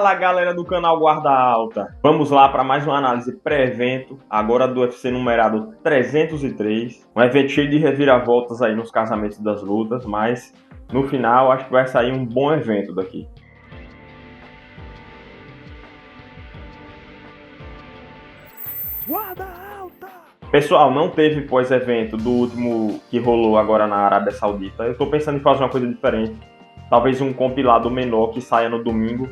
Fala galera do canal Guarda Alta, vamos lá para mais uma análise pré-evento, agora do UFC numerado 303, um evento cheio de reviravoltas aí nos casamentos das lutas, mas no final acho que vai sair um bom evento daqui. Guarda Alta! Pessoal, não teve pós-evento do último que rolou agora na Arábia Saudita, eu tô pensando em fazer uma coisa diferente, talvez um compilado menor que saia no domingo,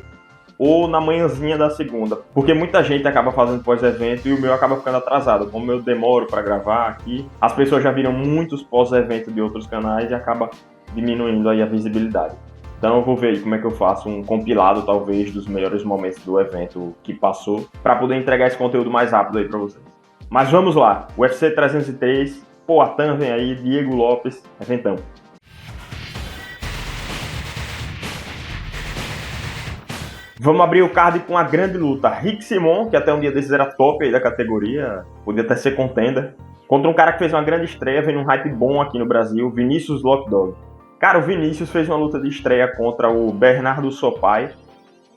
ou na manhãzinha da segunda, porque muita gente acaba fazendo pós-evento e o meu acaba ficando atrasado. Como eu demoro para gravar aqui, as pessoas já viram muitos pós-evento de outros canais e acaba diminuindo aí a visibilidade. Então eu vou ver aí como é que eu faço um compilado, talvez, dos melhores momentos do evento que passou, para poder entregar esse conteúdo mais rápido aí para vocês. Mas vamos lá, UFC 303, Poatan vem aí, Diego Lopes, eventão. Vamos abrir o card com a grande luta. Rick Simon, que até um dia desses era top aí da categoria, podia até ser contender, contra um cara que fez uma grande estreia, vem num hype bom aqui no Brasil, Vinícius Lockdog. Cara, o Vinícius fez uma luta de estreia contra o Bernardo Sopai,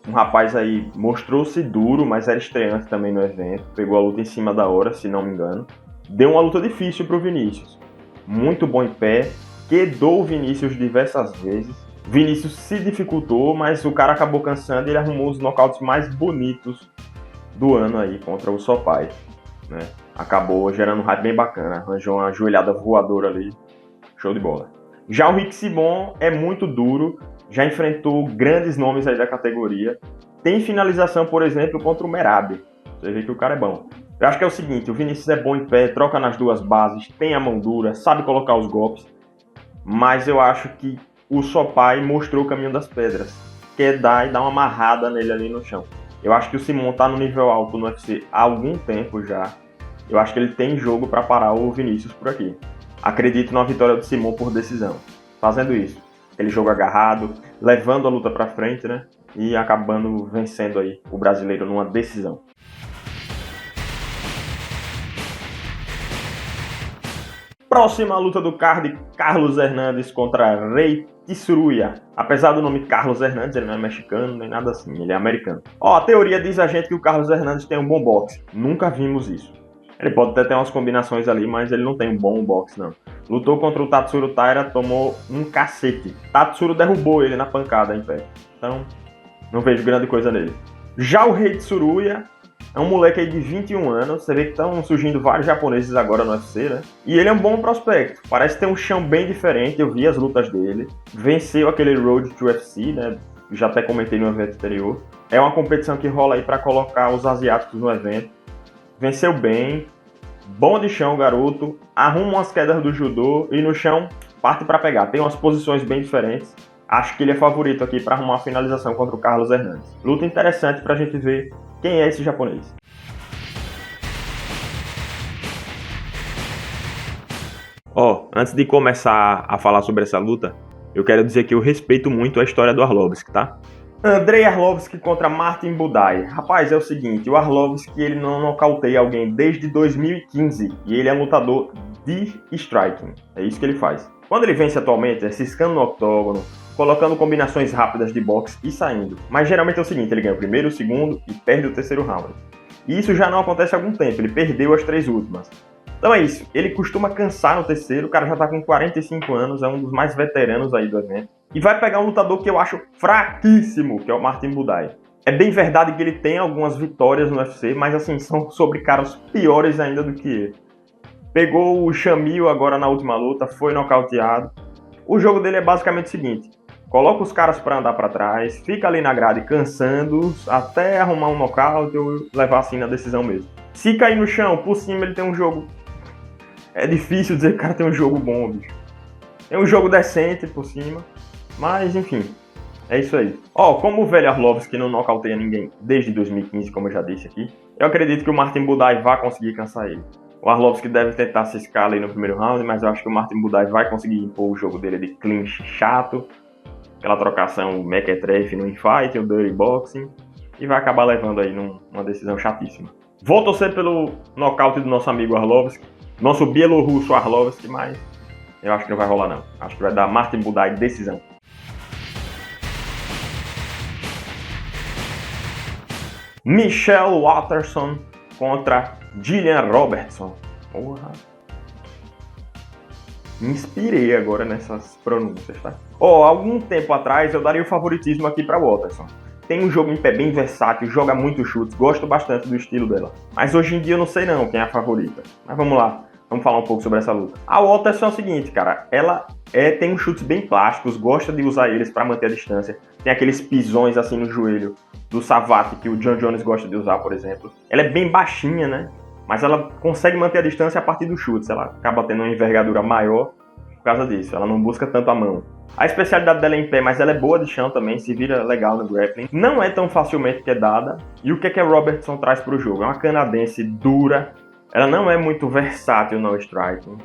um rapaz aí mostrou-se duro, mas era estreante também no evento, pegou a luta em cima da hora, se não me engano. Deu uma luta difícil pro Vinícius, muito bom em pé, quedou o Vinícius diversas vezes. Vinícius se dificultou, mas o cara acabou cansando e ele arrumou os nocautes mais bonitos do ano aí contra o Sopai, né? Acabou gerando um hype bem bacana, arranjou uma joelhada voadora ali, show de bola. Já o Rick Simon é muito duro, já enfrentou grandes nomes aí da categoria, tem finalização, por exemplo, contra o Merab, você vê que o cara é bom. Eu acho que é o seguinte, o Vinícius é bom em pé, troca nas duas bases, tem a mão dura, sabe colocar os golpes, mas eu acho que o Sopai mostrou o caminho das pedras, quer dar e dar uma amarrada nele ali no chão. Eu acho que o Simon tá no nível alto no UFC há algum tempo já. Eu acho que ele tem jogo para parar o Vinícius por aqui. Acredito na vitória do Simon por decisão. Fazendo isso, aquele jogo agarrado, levando a luta para frente, né? E acabando vencendo aí o brasileiro numa decisão. Próxima luta do card, Carlos Hernandez contra Rey Tsuruya. Apesar do nome Carlos Hernandez, ele não é mexicano nem nada assim, ele é americano. Ó, a teoria diz a gente que o Carlos Hernandez tem um bom boxe. Nunca vimos isso. Ele pode até ter umas combinações ali, mas ele não tem um bom boxe, não. Lutou contra o Tatsuro Taira, tomou um cacete. Tatsuro derrubou ele na pancada em pé. Então, não vejo grande coisa nele. Já o Rei Tsuruya é um moleque aí de 21 anos, você vê que estão surgindo vários japoneses agora no UFC, né? E ele é um bom prospecto, parece ter um chão bem diferente, eu vi as lutas dele. Venceu aquele Road to UFC, né? Já até comentei no evento anterior. É uma competição que rola aí para colocar os asiáticos no evento. Venceu bem, bom de chão garoto, arruma umas quedas do judô e no chão parte para pegar. Tem umas posições bem diferentes. Acho que ele é favorito aqui para arrumar a finalização contra o Carlos Hernandez. Luta interessante para a gente ver quem é esse japonês. Antes de começar a falar sobre essa luta, eu quero dizer que eu respeito muito a história do Arlovski, tá? Andrei Arlovski contra Martin Buday. Rapaz, é o seguinte, o Arlovski ele não nocauteia alguém desde 2015 e ele é lutador de striking. É isso que ele faz. Quando ele vence atualmente, é ciscando no octógono, colocando combinações rápidas de boxe e saindo. Mas geralmente é o seguinte, ele ganha o primeiro, o segundo e perde o terceiro round. E isso já não acontece há algum tempo, ele perdeu as 3 últimas. Então é isso, ele costuma cansar no terceiro, o cara já tá com 45 anos, é um dos mais veteranos aí do evento. E vai pegar um lutador que eu acho fraquíssimo, que é o Martin Buday. É bem verdade que ele tem algumas vitórias no UFC, mas assim, são sobre caras piores ainda do que ele. Pegou o Shamil agora na última luta, foi nocauteado. O jogo dele é basicamente o seguinte, coloca os caras para andar para trás, fica ali na grade cansando-os até arrumar um nocaute ou levar assim na decisão mesmo. Se cair no chão, por cima ele tem um jogo... É difícil dizer que o cara tem um jogo bom, bicho. Tem um jogo decente por cima, mas enfim, é isso aí. Como o velho Arlovski não nocauteia ninguém desde 2015, como eu já disse aqui, eu acredito que o Martin Buday vai conseguir cansar ele. O Arlovski deve tentar se escalar aí no primeiro round, mas eu acho que o Martin Buday vai conseguir impor o jogo dele de clinch chato, aquela trocação mequetrefe no infight, o dirty boxing, e vai acabar levando aí numa decisão chatíssima. Vou torcer pelo nocaute do nosso amigo Arlovski, nosso bielorrusso Arlovski, mas eu acho que não vai rolar não. Acho que vai dar Martin Buday decisão. Michelle Waterson contra Gillian Robertson. Porra. Me inspirei agora nessas pronúncias, tá? Algum tempo atrás eu daria o favoritismo aqui para Waterson. Tem um jogo em pé bem versátil, joga muito chutes, gosto bastante do estilo dela. Mas hoje em dia eu não sei não quem é a favorita. Mas vamos lá, vamos falar um pouco sobre essa luta. A Waterson é o seguinte, cara, ela tem uns chutes bem plásticos, gosta de usar eles para manter a distância. Tem aqueles pisões assim no joelho do Savate que o John Jones gosta de usar, por exemplo. Ela é bem baixinha, né? Mas ela consegue manter a distância a partir dos chutes. Ela acaba tendo uma envergadura maior por causa disso. Ela não busca tanto a mão. A especialidade dela é em pé, mas ela é boa de chão também, se vira legal no grappling. Não é tão facilmente quedada. E o que é que a Robertson traz para o jogo? É uma canadense dura. Ela não é muito versátil no striking.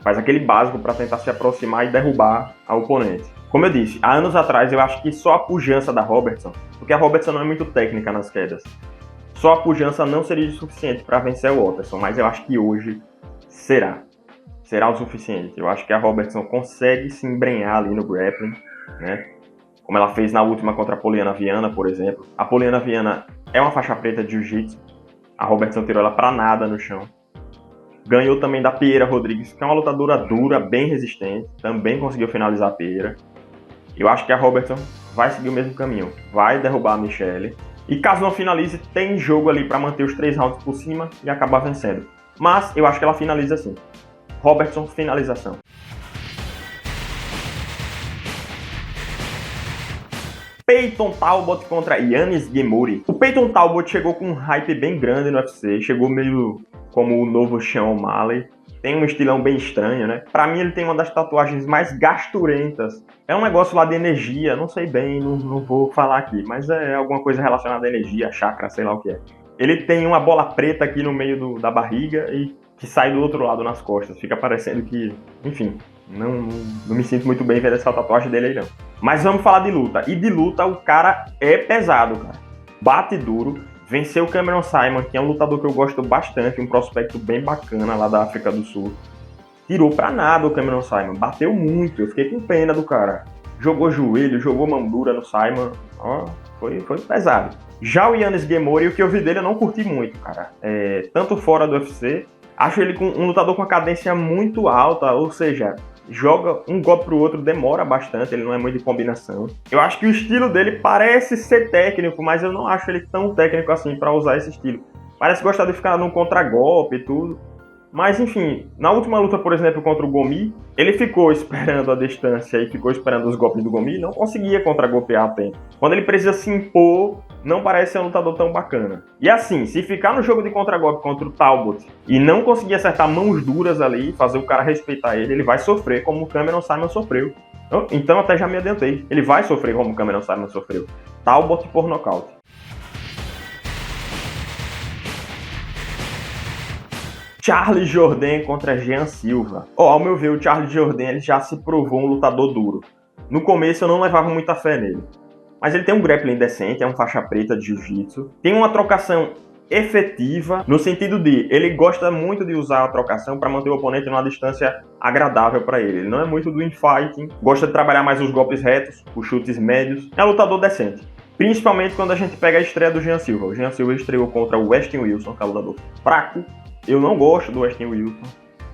Faz aquele básico para tentar se aproximar e derrubar a oponente. Como eu disse, há anos atrás eu acho que só a pujança da Robertson, porque a Robertson não é muito técnica nas quedas, só a pujança não seria o suficiente para vencer o Waterson, mas eu acho que hoje será o suficiente. Eu acho que a Robertson consegue se embrenhar ali no grappling, né? Como ela fez na última contra a Poliana Viana, por exemplo. A Poliana Viana é uma faixa preta de jiu-jitsu, a Robertson tirou ela para nada no chão. Ganhou também da Pereira Rodrigues, que é uma lutadora dura, bem resistente, também conseguiu finalizar a Pereira. Eu acho que a Robertson vai seguir o mesmo caminho, vai derrubar a Michelle. E caso não finalize, tem jogo ali para manter os 3 rounds por cima e acabar vencendo. Mas eu acho que ela finaliza assim. Robertson, finalização. Peyton Talbot contra Yannis Ghemmouri. O Peyton Talbot chegou com um hype bem grande no UFC, chegou meio como o novo Sean O'Malley. Tem um estilão bem estranho, né? Pra mim ele tem uma das tatuagens mais gasturentas. É um negócio lá de energia, não sei bem, não vou falar aqui, mas é alguma coisa relacionada à energia, chakra, sei lá o que é. Ele tem uma bola preta aqui no meio da barriga e que sai do outro lado nas costas. Fica parecendo que, enfim, não me sinto muito bem vendo essa tatuagem dele aí não. Mas vamos falar de luta. E de luta o cara é pesado, cara. Bate duro. Venceu o Cameron Saaiman, que é um lutador que eu gosto bastante, um prospecto bem bacana lá da África do Sul. Tirou pra nada o Cameron Saaiman, bateu muito, eu fiquei com pena do cara. Jogou joelho, jogou mão dura no Saaiman, foi pesado. Já o Yannis Ghemmouri, o que eu vi dele eu não curti muito, cara. Tanto fora do UFC, acho ele um lutador com uma cadência muito alta, ou seja, joga um golpe pro outro, demora bastante, ele não é muito de combinação. Eu acho que o estilo dele parece ser técnico, mas eu não acho ele tão técnico assim pra usar esse estilo. Parece gostar de ficar num contragolpe e tudo. Mas enfim, na última luta, por exemplo, contra o Gomi, ele ficou esperando a distância e ficou esperando os golpes do Gomi e não conseguia contragolpear a tempo. Quando ele precisa se impor, não parece ser um lutador tão bacana. E assim, se ficar no jogo de contragolpe contra o Talbot e não conseguir acertar mãos duras ali, fazer o cara respeitar ele, ele vai sofrer como o Cameron Saaiman sofreu. Então até já me adiantei. Ele vai sofrer como o Cameron Saaiman sofreu. Talbot por nocaute. Charles Jourdain contra Jean Silva. Ao meu ver, o Charles Jourdain ele já se provou um lutador duro. No começo eu não levava muita fé nele. Mas ele tem um grappling decente, é um faixa preta de jiu-jitsu. Tem uma trocação efetiva, no sentido de ele gosta muito de usar a trocação para manter o oponente numa distância agradável para ele. Ele não é muito do infighting, gosta de trabalhar mais os golpes retos, os chutes médios. É um lutador decente. Principalmente quando a gente pega a estreia do Jean Silva. O Jean Silva estreou contra o Westin Wilson, que é um lutador fraco. Eu não gosto do Westin Wilson.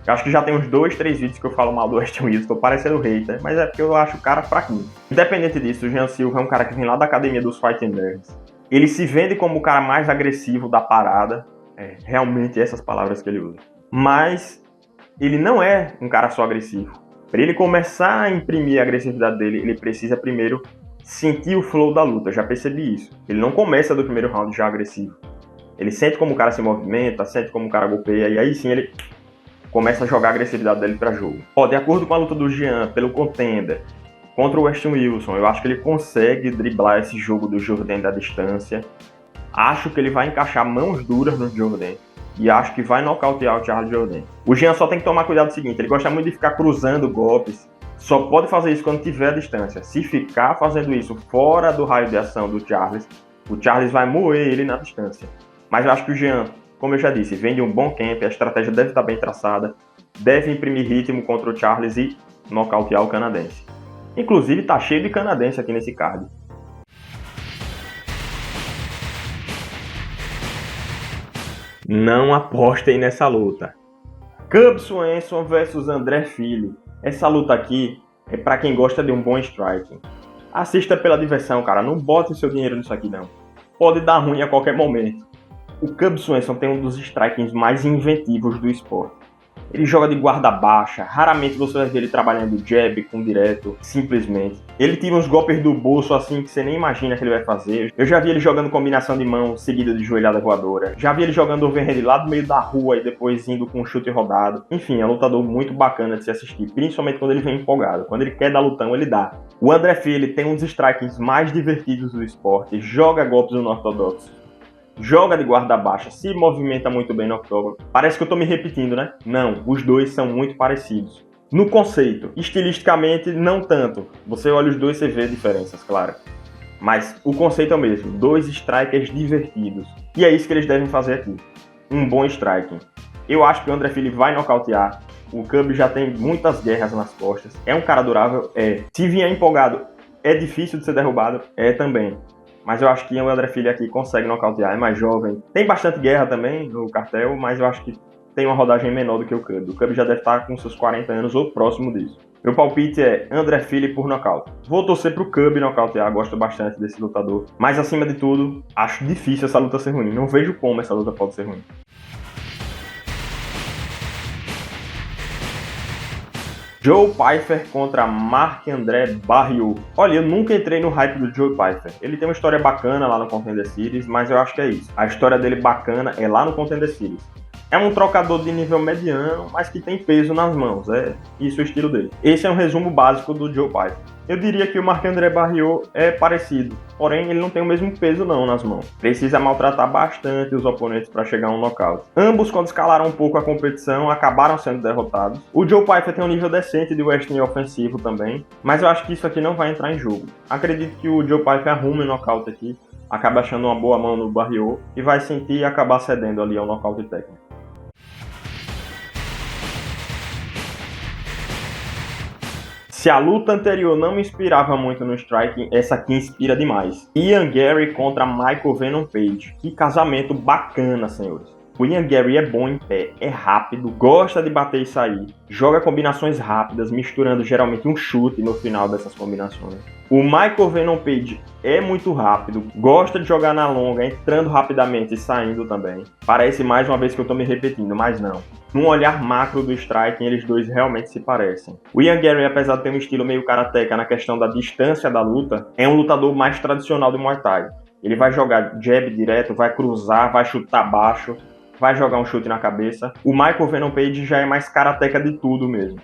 Eu acho que já tem uns 2, 3 vídeos que eu falo mal do Westin Wilson, tô parecendo hater, mas é porque eu acho o cara fraquinho. Independente disso, o Jean Silva é um cara que vem lá da academia dos Fighting Nerds. Ele se vende como o cara mais agressivo da parada. Realmente essas palavras que ele usa. Mas ele não é um cara só agressivo. Para ele começar a imprimir a agressividade dele, ele precisa primeiro sentir o flow da luta. Eu já percebi isso. Ele não começa do primeiro round já agressivo. Ele sente como o cara se movimenta, sente como o cara golpeia, e aí sim ele começa a jogar a agressividade dele para jogo. De acordo com a luta do Jean pelo contender contra o Westin Wilson, eu acho que ele consegue driblar esse jogo do Jourdain da distância. Acho que ele vai encaixar mãos duras no Jourdain e acho que vai nocautear o Charles Jourdain. O Jean só tem que tomar cuidado do seguinte, ele gosta muito de ficar cruzando golpes, só pode fazer isso quando tiver a distância. Se ficar fazendo isso fora do raio de ação do Charles, o Charles vai moer ele na distância. Mas eu acho que o Jean, como eu já disse, vem de um bom camp, a estratégia deve estar bem traçada, deve imprimir ritmo contra o Charles e nocautear o canadense. Inclusive, tá cheio de canadense aqui nesse card. Não apostem nessa luta. Cub Swanson versus André Fili. Essa luta aqui é pra quem gosta de um bom striking. Assista pela diversão, cara. Não bote seu dinheiro nisso aqui, não. Pode dar ruim a qualquer momento. O Cub Swanson tem um dos strikings mais inventivos do esporte. Ele joga de guarda baixa, raramente você vai ver ele trabalhando jab com direto, simplesmente. Ele tira uns golpes do bolso assim que você nem imagina que ele vai fazer. Eu já vi ele jogando combinação de mão seguida de joelhada voadora. Já vi ele jogando overhand lá do meio da rua e depois indo com um chute rodado. Enfim, é um lutador muito bacana de se assistir, principalmente quando ele vem empolgado. Quando ele quer dar lutão, ele dá. O André Fili tem um dos strikings mais divertidos do esporte, joga golpes no ortodoxo, joga de guarda baixa, se movimenta muito bem no octógono. Parece que eu tô me repetindo, né? Não, os dois são muito parecidos. No conceito, estilisticamente, não tanto. Você olha os dois e vê diferenças, claro. Mas o conceito é o mesmo, dois strikers divertidos. E é isso que eles devem fazer aqui. Um bom striking. Eu acho que o André Fili vai nocautear. O Cub já tem muitas guerras nas costas. É um cara durável? É. Se vier empolgado, é difícil de ser derrubado? É também. Mas eu acho que o André Fili aqui consegue nocautear, é mais jovem. Tem bastante guerra também no cartel, mas eu acho que tem uma rodagem menor do que o Cub. O Cub já deve estar com seus 40 anos ou próximo disso. Meu palpite é André Fili por nocaute. Vou torcer pro Cub nocautear, gosto bastante desse lutador. Mas acima de tudo, acho difícil essa luta ser ruim. Não vejo como essa luta pode ser ruim. Joe Pyfer contra Marc-André Barriault. Olha, eu nunca entrei no hype do Joe Pyfer. Ele tem uma história bacana lá no Contender Series, mas eu acho que é isso. A história dele bacana é lá no Contender Series. É um trocador de nível mediano, mas que tem peso nas mãos. É isso o estilo dele. Esse é um resumo básico do Joe Pyfer. Eu diria que o Marc-André Barriault é parecido, porém ele não tem o mesmo peso não nas mãos. Precisa maltratar bastante os oponentes para chegar a um nocaute. Ambos, quando escalaram um pouco a competição, acabaram sendo derrotados. O Joe Pyfer tem um nível decente de wrestling ofensivo também, mas eu acho que isso aqui não vai entrar em jogo. Acredito que o Joe Pyfer arrume o nocaute aqui, acaba achando uma boa mão no Barriault e vai sentir e acabar cedendo ali ao nocaute técnico. Se a luta anterior não me inspirava muito no striking, essa aqui inspira demais. Ian Garry contra Michael Venom Page. Que casamento bacana, senhores. O Ian Garry é bom em pé, é rápido, gosta de bater e sair, joga combinações rápidas, misturando geralmente um chute no final dessas combinações. O Michael Venom Page é muito rápido, gosta de jogar na longa, entrando rapidamente e saindo também. Parece mais uma vez que eu tô me repetindo, mas não. Num olhar macro do striking, eles dois realmente se parecem. O Ian Garry, apesar de ter um estilo meio karateca na questão da distância da luta, é um lutador mais tradicional do Muay Thai. Ele vai jogar jab direto, vai cruzar, vai chutar baixo, vai jogar um chute na cabeça. O Michael Venom Page já é mais karateca de tudo mesmo.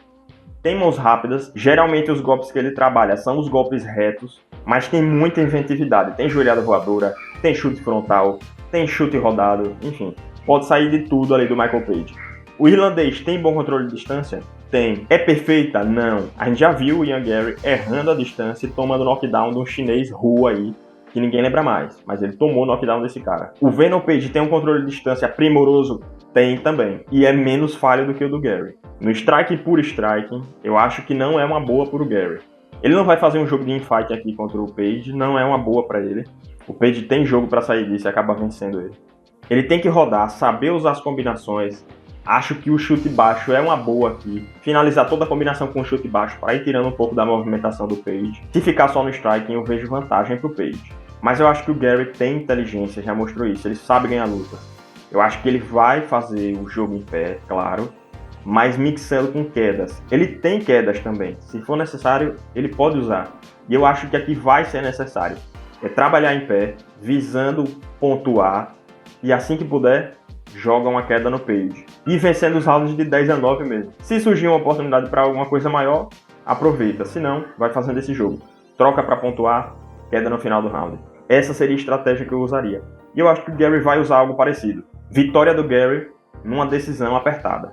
Tem mãos rápidas, geralmente os golpes que ele trabalha são os golpes retos, mas tem muita inventividade. Tem joelhada voadora, tem chute frontal, tem chute rodado, enfim. Pode sair de tudo ali do Michael Page. O irlandês tem bom controle de distância? Tem. É perfeita? Não. A gente já viu o Ian Garry errando a distância e tomando knockdown de um chinês rua aí, que ninguém lembra mais, mas ele tomou o knockdown desse cara. O Venom Page tem um controle de distância primoroso? Tem também. E é menos falho do que o do Garry. No strike por striking, eu acho que não é uma boa pro Garry. Ele não vai fazer um jogo de infight aqui contra o Page, não é uma boa pra ele. O Page tem jogo pra sair disso e acaba vencendo ele. Ele tem que rodar, saber usar as combinações. Acho que o chute baixo é uma boa aqui. Finalizar toda a combinação com o chute baixo para ir tirando um pouco da movimentação do Page. Se ficar só no striking, eu vejo vantagem pro Page. Mas eu acho que o Garry tem inteligência, já mostrou isso. Ele sabe ganhar luta. Eu acho que ele vai fazer o jogo em pé, claro, mas mixando com quedas. Ele tem quedas também. Se for necessário, ele pode usar. E eu acho que aqui vai ser necessário. É trabalhar em pé, visando pontuar, e assim que puder, joga uma queda no Page. E vencendo os rounds de 10 a 9 mesmo. Se surgir uma oportunidade para alguma coisa maior, aproveita. Se não, vai fazendo esse jogo. Troca para pontuar, queda no final do round. Essa seria a estratégia que eu usaria. E eu acho que o Garry vai usar algo parecido. Vitória do Garry numa decisão apertada.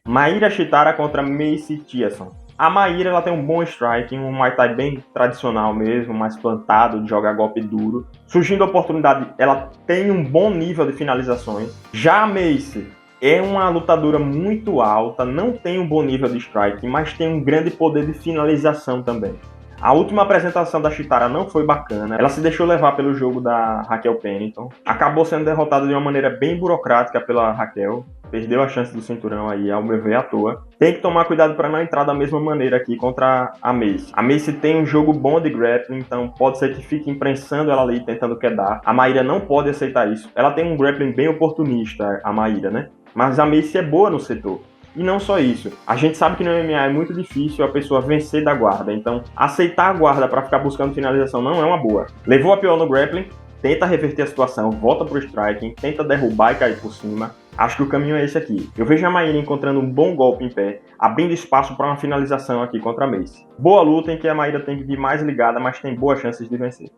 Maíra Shitara contra Macy Chiasson. A Maíra ela tem um bom striking, um Muay Thai bem tradicional mesmo, mais plantado, de jogar golpe duro. Surgindo a oportunidade, ela tem um bom nível de finalizações. Já a Macy é uma lutadora muito alta, não tem um bom nível de striking, mas tem um grande poder de finalização também. A última apresentação da Chitara não foi bacana. Ela se deixou levar pelo jogo da Raquel Pennington. Acabou sendo derrotada de uma maneira bem burocrática pela Raquel. Perdeu a chance do cinturão aí, ao meu ver, à toa. Tem que tomar cuidado para não entrar da mesma maneira aqui contra a Macy. A Macy tem um jogo bom de grappling, então pode ser que fique imprensando ela ali, tentando quedar. A Maíra não pode aceitar isso. Ela tem um grappling bem oportunista, a Maíra, né? Mas a Macy é boa no setor. E não só isso, a gente sabe que no MMA é muito difícil a pessoa vencer da guarda, então aceitar a guarda para ficar buscando finalização não é uma boa. Levou a pior no grappling, tenta reverter a situação, volta pro striking, tenta derrubar e cair por cima. Acho que o caminho é esse aqui. Eu vejo a Maíra encontrando um bom golpe em pé, abrindo espaço para uma finalização aqui contra a Macy. Boa luta em que a Maíra tem que vir mais ligada, mas tem boas chances de vencer.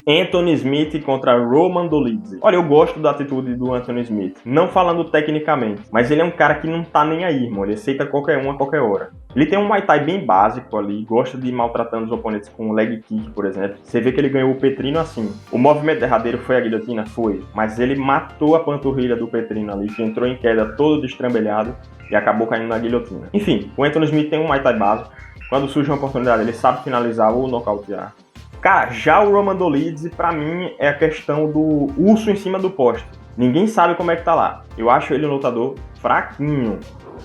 Anthony Smith contra Roman Dolidze. Olha, eu gosto da atitude do Anthony Smith. Não falando tecnicamente, mas ele é um cara que não tá nem aí, irmão. Ele aceita qualquer um a qualquer hora. Ele tem um Muay Thai bem básico ali, gosta de ir maltratando os oponentes com leg kick, por exemplo. Você vê que ele ganhou o Petrino assim. O movimento derradeiro foi a guilhotina? Foi. Mas ele matou a panturrilha do Petrino ali, que entrou em queda todo destrambelhado e acabou caindo na guilhotina. Enfim, o Anthony Smith tem um Muay Thai básico. Quando surge uma oportunidade, ele sabe finalizar ou nocautear. Cara, já o Roman Dolidze, pra mim, é a questão do urso em cima do poste. Ninguém sabe como é que tá lá. Eu acho ele um lutador fraquinho.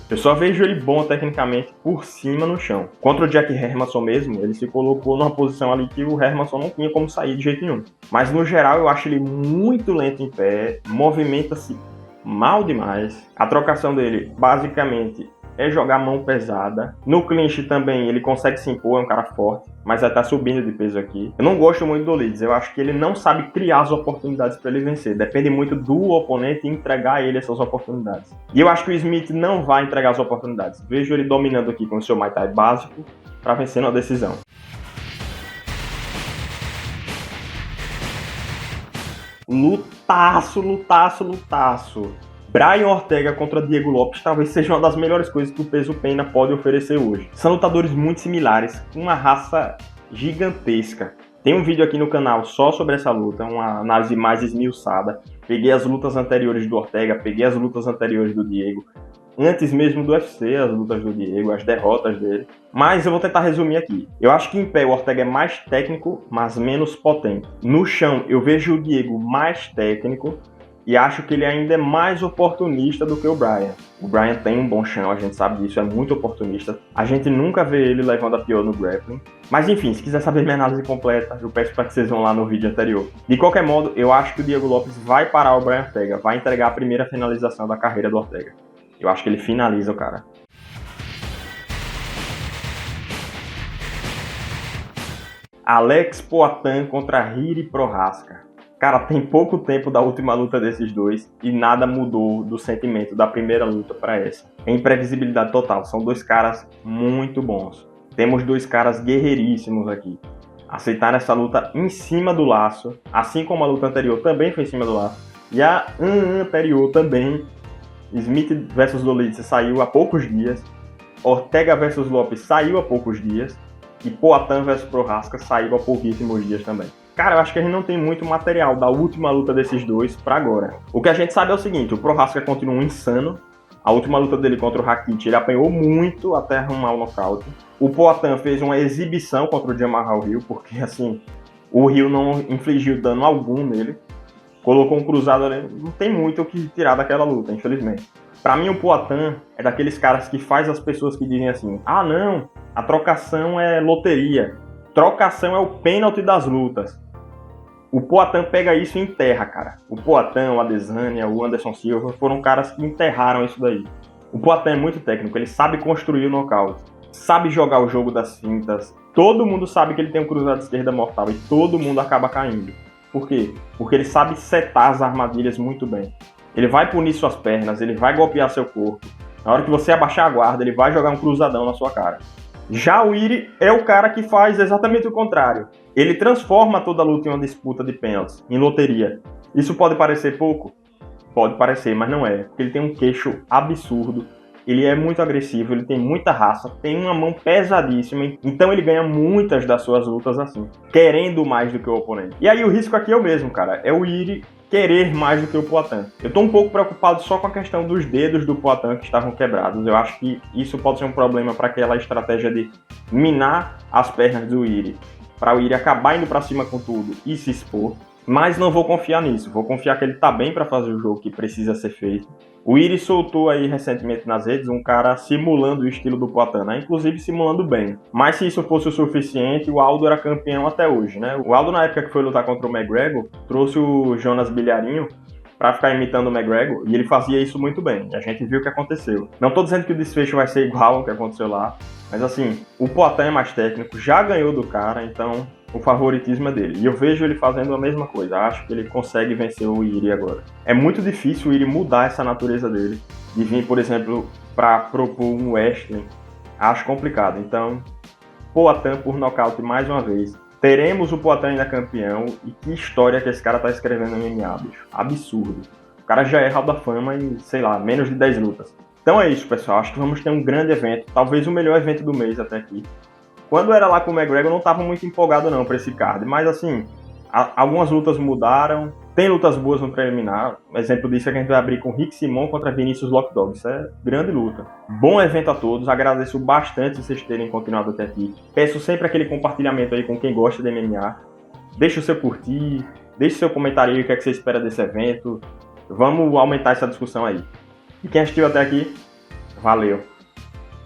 Eu só vejo ele bom tecnicamente por cima no chão. Contra o Jack Hermansson mesmo, ele se colocou numa posição ali que o Hermansson não tinha como sair de jeito nenhum. Mas no geral eu acho ele muito lento em pé, movimenta-se mal demais. A trocação dele, basicamente, é jogar mão pesada. No clinch também ele consegue se impor, é um cara forte, mas já tá subindo de peso aqui. Eu não gosto muito do Dolidze, eu acho que ele não sabe criar as oportunidades para ele vencer. Depende muito do oponente entregar a ele essas oportunidades. E eu acho que o Smith não vai entregar as oportunidades. Vejo ele dominando aqui com o seu Muay Thai básico para vencer na decisão. Lutaço, lutaço, lutaço. Brian Ortega contra Diego Lopes talvez seja uma das melhores coisas que o peso pena pode oferecer hoje. São lutadores muito similares, com uma raça gigantesca. Tem um vídeo aqui no canal só sobre essa luta, uma análise mais esmiuçada. Peguei as lutas anteriores do Ortega, peguei as lutas anteriores do Diego, antes mesmo do UFC, as lutas do Diego, as derrotas dele. Mas eu vou tentar resumir aqui. Eu acho que em pé o Ortega é mais técnico, mas menos potente. No chão eu vejo o Diego mais técnico, e acho que ele ainda é mais oportunista do que o Brian. O Brian tem um bom chão, a gente sabe disso, é muito oportunista. A gente nunca vê ele levando a pior no grappling. Mas enfim, se quiser saber minha análise completa, eu peço para que vocês vão lá no vídeo anterior. De qualquer modo, eu acho que o Diego Lopes vai parar o Brian Ortega, vai entregar a primeira finalização da carreira do Ortega. Eu acho que ele finaliza o cara. Alex Poatan contra Jiri Prochazka. Cara, tem pouco tempo da última luta desses dois e nada mudou do sentimento da primeira luta para essa. É imprevisibilidade total, são dois caras muito bons. Temos dois caras guerreiríssimos aqui. Aceitaram essa luta em cima do laço, assim como a luta anterior também foi em cima do laço. E a anterior também, Smith vs Dolidze saiu há poucos dias, Ortega vs Lopes saiu há poucos dias e Poatan vs Prochazka saiu há pouquíssimos dias também. Cara, eu acho que a gente não tem muito material da última luta desses dois pra agora. O que a gente sabe é o seguinte, o Prochazka continua insano. A última luta dele contra o Rakic, ele apanhou muito até arrumar o nocaute. O Poatan fez uma exibição contra o Jamahal Hill, porque assim, o Hill não infligiu dano algum nele. Colocou um cruzado ali, não tem muito o que tirar daquela luta, infelizmente. Pra mim, o Poatan é daqueles caras que faz as pessoas que dizem assim, ah não, a trocação é loteria. Trocação é o pênalti das lutas. O Poatan pega isso e enterra, cara. O Poatan, o Adesanya, o Anderson Silva foram caras que enterraram isso daí. O Poatan é muito técnico, ele sabe construir o nocaute, sabe jogar o jogo das fintas. Todo mundo sabe que ele tem um cruzado de esquerda mortal e todo mundo acaba caindo. Por quê? Porque ele sabe setar as armadilhas muito bem. Ele vai punir suas pernas, ele vai golpear seu corpo. Na hora que você abaixar a guarda, ele vai jogar um cruzadão na sua cara. Já o Jiri é o cara que faz exatamente o contrário. Ele transforma toda a luta em uma disputa de pênaltis, em loteria. Isso pode parecer pouco? Pode parecer, mas não é. Porque ele tem um queixo absurdo, ele é muito agressivo, ele tem muita raça, tem uma mão pesadíssima, então ele ganha muitas das suas lutas assim, querendo mais do que o oponente. E aí o risco aqui é o mesmo, cara. É o Jiri querer mais do que o Poatan. Eu tô um pouco preocupado só com a questão dos dedos do Poatan que estavam quebrados. Eu acho que isso pode ser um problema para aquela estratégia de minar as pernas do Iri, para o Iri acabar indo para cima com tudo e se expor. Mas não vou confiar nisso. Vou confiar que ele tá bem para fazer o jogo que precisa ser feito. O Iri soltou aí recentemente nas redes um cara simulando o estilo do Poatan, né? Inclusive simulando bem. Mas se isso fosse o suficiente, o Aldo era campeão até hoje, né? O Aldo, na época que foi lutar contra o McGregor, trouxe o Jonas Bilharinho para ficar imitando o McGregor, e ele fazia isso muito bem. A gente viu o que aconteceu. Não tô dizendo que o desfecho vai ser igual ao que aconteceu lá, mas assim, o Poatan é mais técnico, já ganhou do cara, então o favoritismo é dele. E eu vejo ele fazendo a mesma coisa. Acho que ele consegue vencer o Iri agora. É muito difícil o Iri mudar essa natureza dele. De vir, por exemplo, para propor um wrestling. Acho complicado. Então, Poatan por nocaute mais uma vez. Teremos o Poatan ainda campeão. E que história que esse cara tá escrevendo no MMA, bicho. Absurdo. O cara já é Hall da Fama em, sei lá, menos de 10 lutas. Então é isso, pessoal. Acho que vamos ter um grande evento. Talvez o melhor evento do mês até aqui. Quando era lá com o McGregor, eu não estava muito empolgado não para esse card, mas assim, algumas lutas mudaram, tem lutas boas no preliminar, exemplo disso é que a gente vai abrir com Rick Simon contra Vinicius Lockdog, isso é grande luta. Bom evento a todos, agradeço bastante vocês terem continuado até aqui, peço sempre aquele compartilhamento aí com quem gosta de MMA, deixe o seu curtir, deixe o seu comentário aí o que é que você espera desse evento, vamos aumentar essa discussão aí. E quem assistiu até aqui, valeu!